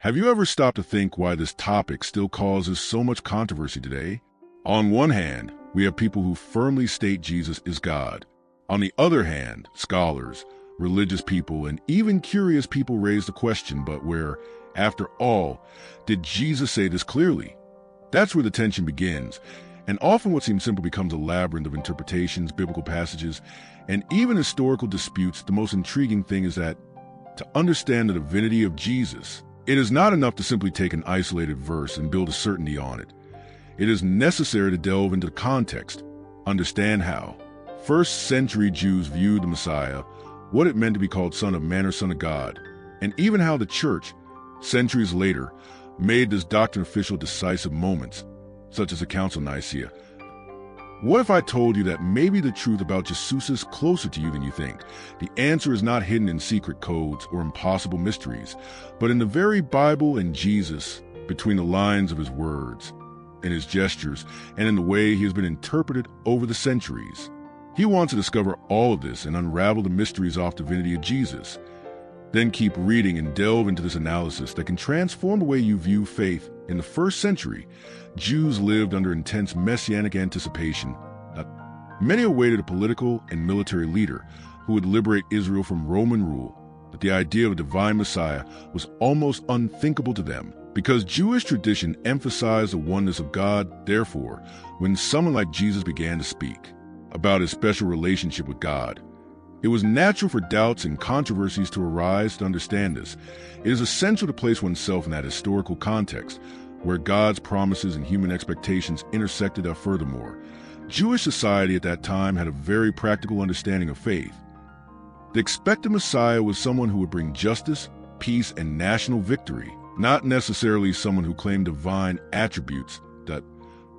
Have you ever stopped to think why this topic still causes so much controversy today? On one hand, we have people who firmly state Jesus is God. On the other hand, scholars, religious people, and even curious people raise the question, but where, after all, did Jesus say this clearly? That's where the tension begins, and often what seems simple becomes a labyrinth of interpretations, biblical passages, and even historical disputes. The most intriguing thing is that to understand the divinity of Jesus, it is not enough to simply take an isolated verse and build a certainty on it. It is necessary to delve into the context, understand how first-century Jews viewed the Messiah, what it meant to be called Son of Man or Son of God, and even how the Church, centuries later, made this doctrine official decisive moments, such as the Council of Nicaea. What if I told you that maybe the truth about Jesus is closer to you than you think? The answer is not hidden in secret codes or impossible mysteries, but in the very Bible and Jesus, between the lines of his words, in his gestures, and in the way he has been interpreted over the centuries. He wants to discover all of this and unravel the mysteries of divinity of Jesus. Then keep reading and delve into this analysis that can transform the way you view faith. In the first century, Jews lived under intense messianic anticipation. Many awaited a political and military leader who would liberate Israel from Roman rule, but the idea of a divine Messiah was almost unthinkable to them. Because Jewish tradition emphasized the oneness of God, therefore, when someone like Jesus began to speak about his special relationship with God, it was natural for doubts and controversies to arise. To understand this, it is essential to place oneself in that historical context, where God's promises and human expectations intersected. Furthermore, Jewish society at that time had a very practical understanding of faith. The expected Messiah was someone who would bring justice, peace, and national victory, not necessarily someone who claimed divine attributes. That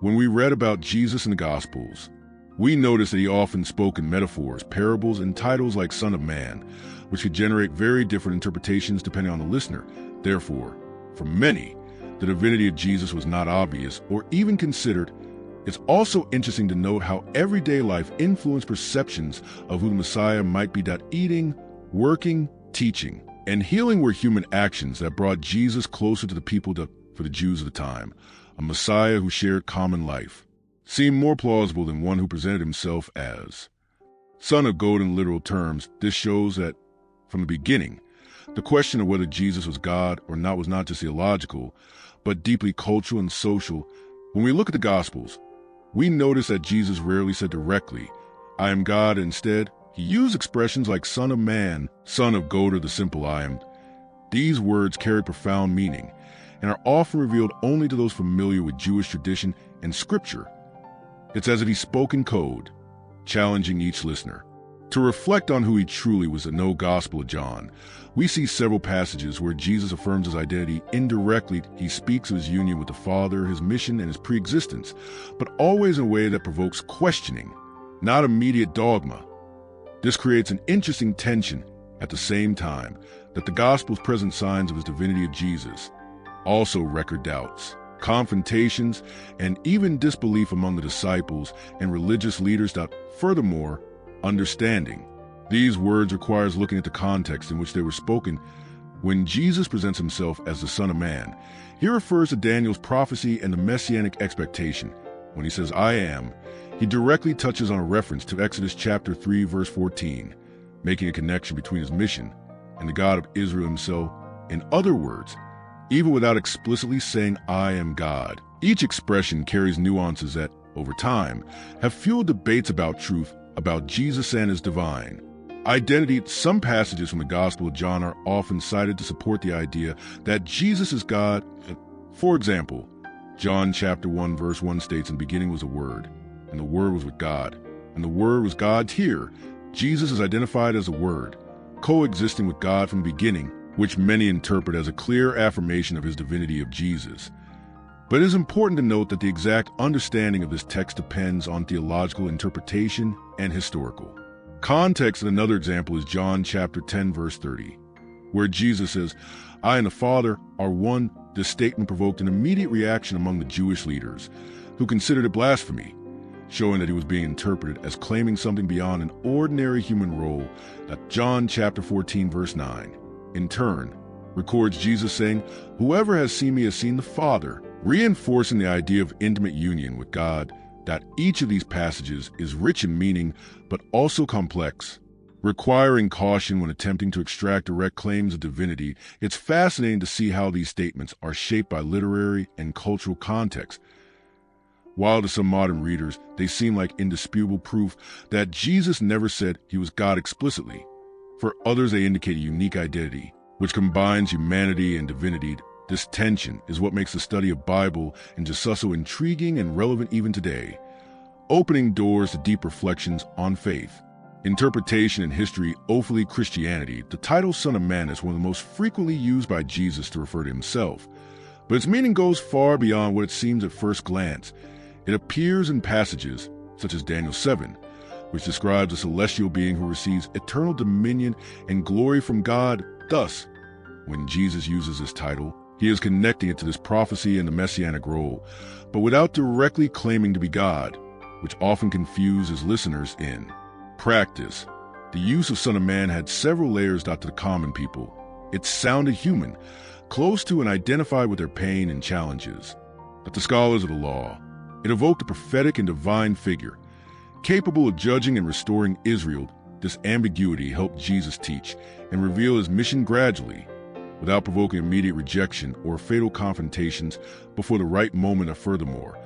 when we read about Jesus in the Gospels, we notice that he often spoke in metaphors, parables, and titles like Son of Man, which could generate very different interpretations depending on the listener. Therefore, for many, the divinity of Jesus was not obvious or even considered. It's also interesting to note how everyday life influenced perceptions of who the Messiah might be. Eating, working, teaching, and healing were human actions that brought Jesus closer to the people. For the Jews of the time, a Messiah who shared common life seemed more plausible than one who presented himself as Son of God in literal terms. This shows that, from the beginning, the question of whether Jesus was God or not was not just theological, but deeply cultural and social. When we look at the Gospels, we notice that Jesus rarely said directly, "I am God." Instead, he used expressions like Son of Man, Son of God, or the simple I am. These words carry profound meaning and are often revealed only to those familiar with Jewish tradition and Scripture. It's as if he spoke in code, challenging each listener to reflect on who he truly was. In the Gospel of John, we see several passages where Jesus affirms his identity indirectly. He speaks of his union with the Father, his mission, and his pre-existence, but always in a way that provokes questioning, not immediate dogma. This creates an interesting tension. At the same time that the Gospels present signs of his divinity of Jesus, also record doubts, confrontations, and even disbelief among the disciples and religious leaders. Furthermore, understanding these words requires looking at the context in which they were spoken. When Jesus presents himself as the Son of Man, he refers to Daniel's prophecy and the messianic expectation. When he says, "I am," he directly touches on a reference to Exodus chapter 3, verse 14, making a connection between his mission and the God of Israel himself. In other words, even without explicitly saying, "I am God," each expression carries nuances that, over time, have fueled debates about truth, about Jesus and his divine identity. Some passages from the Gospel of John are often cited to support the idea that Jesus is God. For example, John chapter 1, verse 1 states, "In the beginning was the Word, and the Word was with God, and the Word was God." Here, Jesus is identified as the Word, coexisting with God from the beginning, which many interpret as a clear affirmation of his divinity of Jesus. But it is important to note that the exact understanding of this text depends on theological interpretation and historical context. Another example is John chapter 10, verse 30, where Jesus says, "I and the Father are one." This statement provoked an immediate reaction among the Jewish leaders, who considered it blasphemy, showing that he was being interpreted as claiming something beyond an ordinary human role. John chapter 14, verse 9, in turn, records Jesus saying, "Whoever has seen me has seen the Father," reinforcing the idea of intimate union with God. That each of these passages is rich in meaning, but also complex, requiring caution when attempting to extract direct claims of divinity. It's fascinating to see how these statements are shaped by literary and cultural context. While to some modern readers, they seem like indisputable proof that Jesus never said he was God explicitly. For others, they indicate a unique identity, which combines humanity and divinity. This tension is what makes the study of Bible and Jesus so intriguing and relevant even today, opening doors to deep reflections on faith, interpretation, and history. Hopefully, Christianity, the title Son of Man is one of the most frequently used by Jesus to refer to himself, but its meaning goes far beyond what it seems at first glance. It appears in passages such as Daniel 7, which describes a celestial being who receives eternal dominion and glory from God. Thus, when Jesus uses this title, he is connecting it to this prophecy and the messianic role, but without directly claiming to be God, which often confuses listeners. In practice, the use of Son of Man had several layers to the common people. It sounded human, close to and identified with their pain and challenges. But the scholars of the law, it evoked a prophetic and divine figure, capable of judging and restoring Israel. This ambiguity helped Jesus teach and reveal his mission gradually, without provoking immediate rejection or fatal confrontations before the right moment. Furthermore,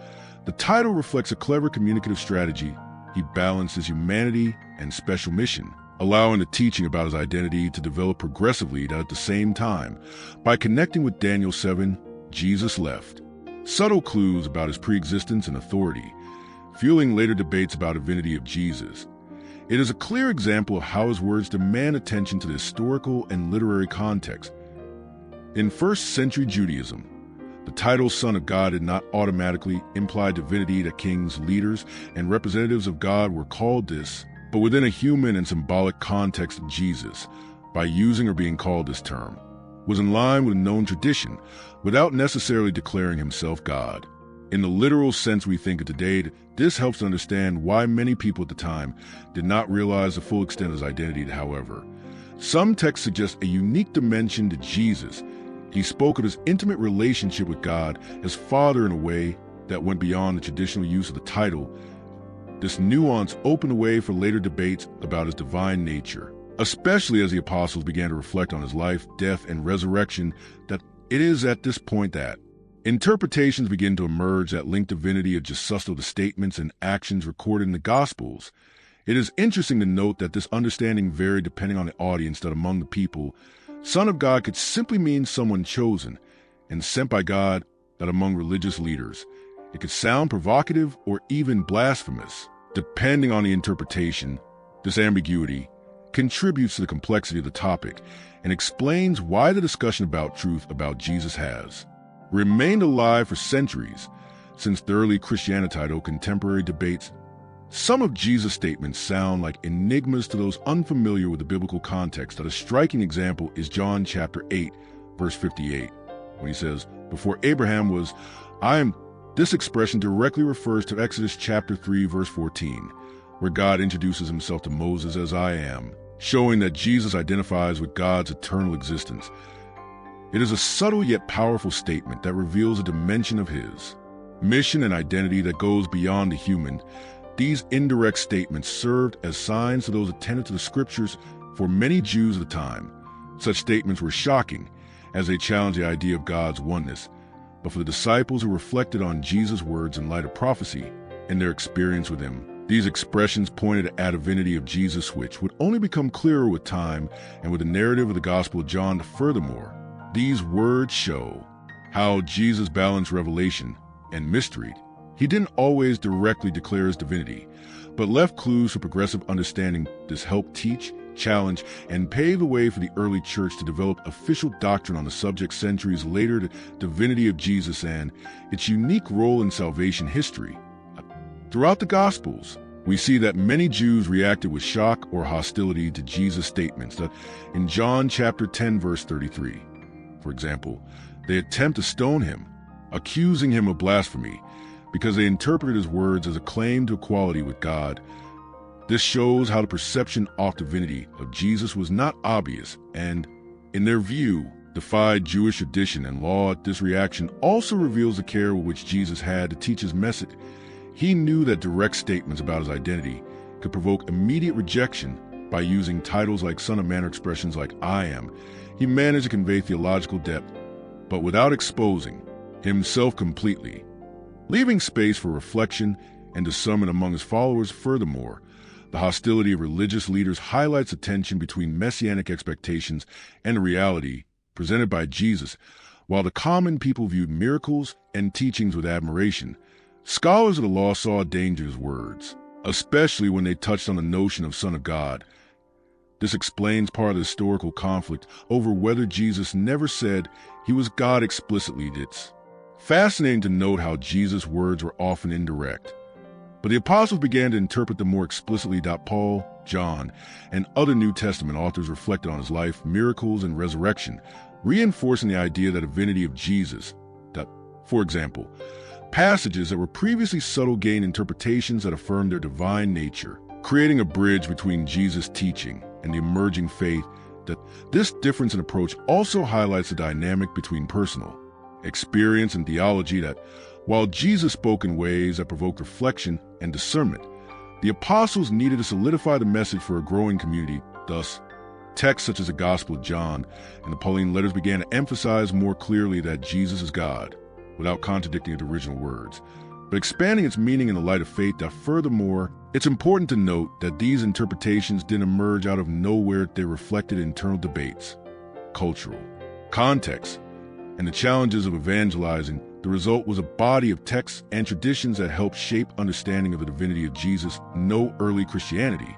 the title reflects a clever communicative strategy. He balances humanity and special mission, allowing the teaching about his identity to develop progressively at the same time. By connecting with Daniel 7, Jesus left subtle clues about his pre-existence and authority, fueling later debates about the divinity of Jesus. It is a clear example of how his words demand attention to the historical and literary context. In first-century Judaism, the title Son of God did not automatically imply divinity. That kings, leaders, and representatives of God were called this, but within a human and symbolic context of Jesus, by using or being called this term, was in line with a known tradition, without necessarily declaring himself God. In the literal sense we think of today, this helps to understand why many people at the time did not realize the full extent of his identity. However, some texts suggest a unique dimension to Jesus. He spoke of his intimate relationship with God as Father in a way that went beyond the traditional use of the title. This nuance opened the way for later debates about his divine nature, especially as the apostles began to reflect on his life, death, and resurrection. That it is at this point that interpretations begin to emerge that link divinity of Jesus to the statements and actions recorded in the Gospels. It is interesting to note that this understanding varied depending on the audience. That among the people, Son of God could simply mean someone chosen and sent by God. That among religious leaders, it could sound provocative or even blasphemous. Depending on the interpretation, this ambiguity contributes to the complexity of the topic and explains why the discussion about truth about Jesus has remained alive for centuries. Since the early Christianity title, contemporary debates, some of Jesus' statements sound like enigmas to those unfamiliar with the biblical context. That a striking example is John chapter 8, verse 58, when he says, "Before Abraham was, I am." This expression directly refers to Exodus chapter 3, verse 14, where God introduces himself to Moses as "I am," showing that Jesus identifies with God's eternal existence. It is a subtle yet powerful statement that reveals a dimension of his mission and identity that goes beyond the human. These indirect statements served as signs to those attentive to the scriptures. For many Jews of the time, such statements were shocking, as they challenged the idea of God's oneness. But for the disciples who reflected on Jesus' words in light of prophecy and their experience with him, these expressions pointed at the divinity of Jesus, which would only become clearer with time and with the narrative of the Gospel of John. Furthermore, these words show how Jesus balanced revelation and mystery. He didn't always directly declare his divinity, but left clues for progressive understanding. This helped teach, challenge, and pave the way for the early church to develop official doctrine on the subject. Centuries later, the divinity of Jesus and its unique role in salvation history. Throughout the Gospels, we see that many Jews reacted with shock or hostility to Jesus' statements. That in John chapter 10, verse 33, for example, they attempt to stone him, accusing him of blasphemy, because they interpreted his words as a claim to equality with God. This shows how the perception of divinity of Jesus was not obvious, and, in their view, defied Jewish tradition and law, this reaction also reveals the care with which Jesus had to teach his message. He knew that direct statements about his identity could provoke immediate rejection. By using titles like Son of Man or expressions like I am, he managed to convey theological depth, but without exposing himself completely, leaving space for reflection and discernment among his followers. Furthermore, the hostility of religious leaders highlights the tension between messianic expectations and the reality presented by Jesus. While the common people viewed miracles and teachings with admiration, scholars of the law saw a danger in his words, especially when they touched on the notion of Son of God. This explains part of the historical conflict over whether Jesus never said he was God explicitly. It's fascinating to note how Jesus' words were often indirect, but the apostles began to interpret them more explicitly. Paul, John, and other New Testament authors reflected on his life, miracles, and resurrection, reinforcing the idea that the divinity of Jesus. For example, passages that were previously subtle gained interpretations that affirmed their divine nature, creating a bridge between Jesus' teaching and the emerging faith. That this difference in approach also highlights the dynamic between personal experience and theology. That while Jesus spoke in ways that provoked reflection and discernment, the apostles needed to solidify the message for a growing community. Thus, texts such as the Gospel of John and the Pauline letters began to emphasize more clearly that Jesus is God, without contradicting its original words, but expanding its meaning in the light of faith. Furthermore, it's important to note that these interpretations didn't emerge out of nowhere. They reflected internal debates, cultural context, and the challenges of evangelizing. The result was a body of texts and traditions that helped shape understanding of the divinity of Jesus. No early Christianity,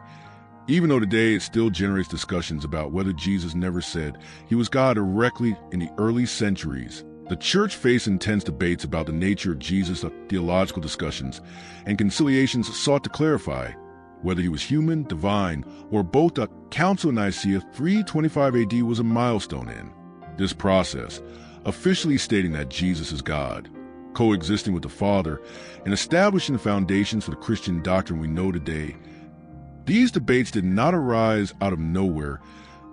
even though today it still generates discussions about whether Jesus never said he was God directly. In the early centuries, the church faced intense debates about the nature of Jesus. Theological discussions and conciliations sought to clarify whether he was human, divine, or both. The Council of Nicaea 325 AD was a milestone in this process, officially stating that Jesus is God, coexisting with the Father, and establishing the foundations for the Christian doctrine we know today. These debates did not arise out of nowhere.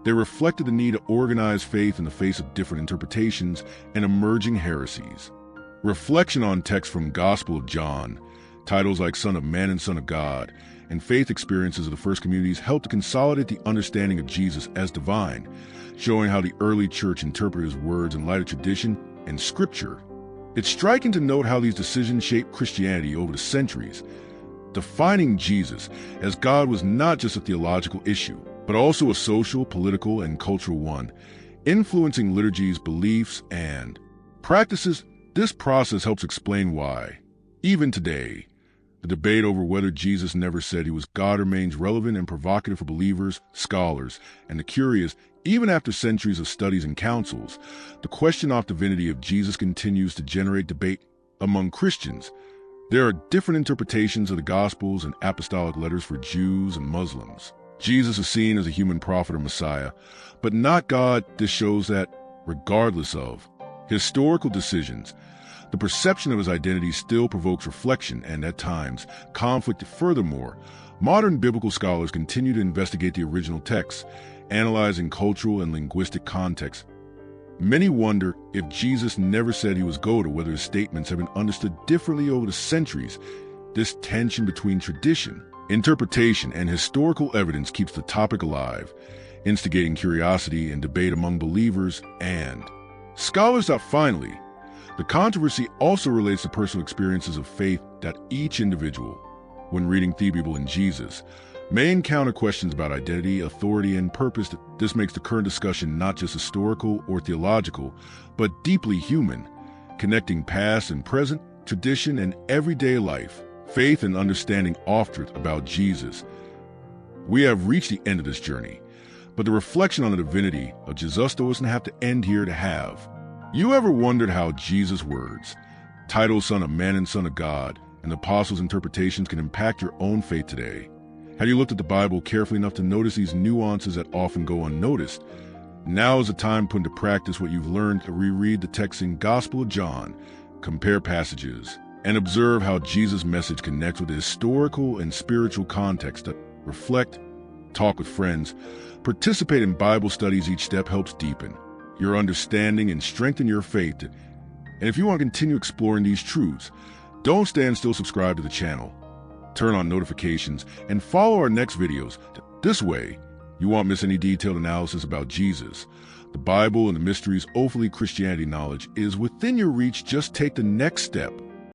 They reflected the need to organize faith in the face of different interpretations and emerging heresies. Reflection on texts from Gospel of John, titles like Son of Man and Son of God, and faith experiences of the first communities helped to consolidate the understanding of Jesus as divine, showing how the early church interpreted his words in light of tradition and scripture. It's striking to note how these decisions shaped Christianity over the centuries. Defining Jesus as God was not just a theological issue, but also a social, political, and cultural one, influencing liturgies, beliefs, and practices. This process helps explain why, even today, the debate over whether Jesus never said he was God remains relevant and provocative for believers, scholars, and the curious. Even after centuries of studies and councils, the question of divinity of Jesus continues to generate debate among Christians. There are different interpretations of the Gospels and apostolic letters for Jews and Muslims. Jesus is seen as a human prophet or Messiah, but not God. This shows that, regardless of historical decisions, the perception of his identity still provokes reflection and, at times, conflict. Furthermore, modern biblical scholars continue to investigate the original texts, analyzing cultural and linguistic context. Many wonder if Jesus never said he was God, or whether his statements have been understood differently over the centuries. This tension between tradition, interpretation, and historical evidence keeps the topic alive, instigating curiosity and debate among believers and scholars. Finally, the controversy also relates to personal experiences of faith that each individual, when reading the Bible and Jesus, may encounter questions about identity, authority, and purpose. This makes the current discussion not just historical or theological, but deeply human, connecting past and present, tradition, and everyday life, faith and understanding of truth about Jesus. We have reached the end of this journey, but the reflection on the divinity of Jesus doesn't have to end here. You ever wondered how Jesus' words, titled Son of Man and Son of God, and the apostles' interpretations can impact your own faith today? Have you looked at the Bible carefully enough to notice these nuances that often go unnoticed? Now is the time to put into practice what you've learned. To reread the text in Gospel of John, compare passages, and observe how Jesus' message connects with the historical and spiritual context. Reflect, talk with friends, participate in Bible studies. Each step helps deepen your understanding and strengthen your faith. And if you want to continue exploring these truths, don't stand still, subscribe to the channel, turn on notifications, and follow our next videos. This way, you won't miss any detailed analysis about Jesus. The Bible and the mysteries, hopefully Christianity knowledge is within your reach. Just take the next step